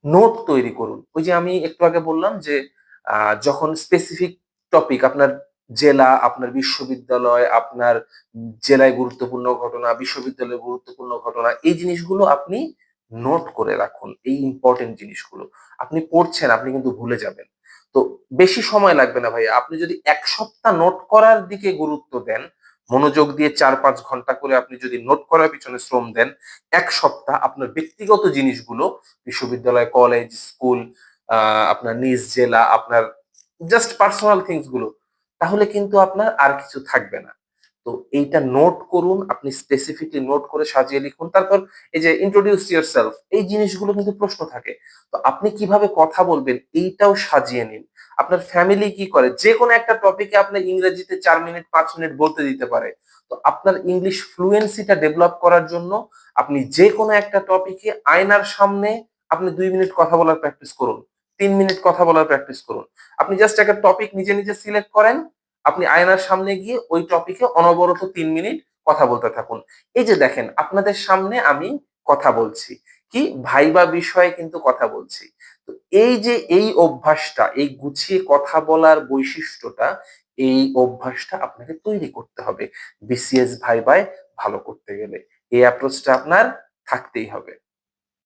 Note তৈরি করুন। ওই যে আমি একটু আগে বললাম যে যখন স্পেসিফিক টপিক আপনার জেলা, আপনার বিশ্ববিদ্যালয়, আপনার জেলায় গুরুত্বপূর্ণ ঘটনা, বিশ্ববিদ্যালয়ে গুরুত্বপূর্ণ ঘটনা, এই জিনিসগুলো আপনি নোট করে রাখুন। এই ইম্পোর্টেন্ট জিনিসগুলো। আপনি পড়ছেন, আপনি কিন্তু ভুলে যাবেন। তো বেশি সময় লাগবে না ভাইয়া। আপনি যদি ১ সপ্তাহ নোট করার দিকে গুরুত্ব দেন, মনোযোগ দিয়ে ৪-৫ ঘন্টা করে আপনি যদি নোট করার পিছনে শ্রম দেন, ১ সপ্তাহ আপনার ব্যক্তিগত জিনিসগুলো বিশ্ববিদ্যালয়, কলেজ, স্কুল, আপনার নিজ জেলা, আপনার জাস্ট পার্সোনাল থিংস গুলো, তাহলে কিন্তু আপনার আর কিছু থাকবে না। তো এইটা নোট করুন, আপনি স্পেসিফিকলি নোট করে সাজিয়ে লিখুন। তারপর এই যে ইন্ট্রোডিউস ইয়োরসেলফ, এই জিনিসগুলো কিন্তু প্রশ্ন থাকে। তো আপনি কিভাবে কথা বলবেন এইটাও সাজিয়ে নিন। আপনার ফ্যামিলি কি করে? যেকোনো একটা টপিকে আপনার ইংরেজিতে ৪ মিনিট ৫ মিনিট বলতে দিতে পারে। তো আপনার ইংলিশ ফ্লুয়েন্সিটা ডেভেলপ করার জন্য আপনি যেকোনো একটা টপিকে আয়নার সামনে আপনি ২ মিনিট কথা বলার প্র্যাকটিস করুন। ৩ মিনিট কথা বলার প্র্যাকটিস করুন। আপনি জাস্ট একটা টপিক নিজে, নিজে সিলেক্ট করেন। আপনি আয়নার সামনে গিয়ে ওই টপিকে অনবরত ৩ মিনিট কথা বলতে থাকুন। এই যে দেখেন আপনাদের সামনে আমি কথা বলছি। কি ভাইবা বিষয়ে কিন্তু কথা বলছি। তো এই যে এই অভ্যাসটা, এই গুছিয়ে কথা বলার বৈশিষ্ট্যটা, এই অভ্যাসটা আপনাকে তৈরি করতে হবে বিসিএস ভাইবায় ভালো করতে গেলে। এই অ্যাপ্রোচটা আপনার থাকতেই হবে।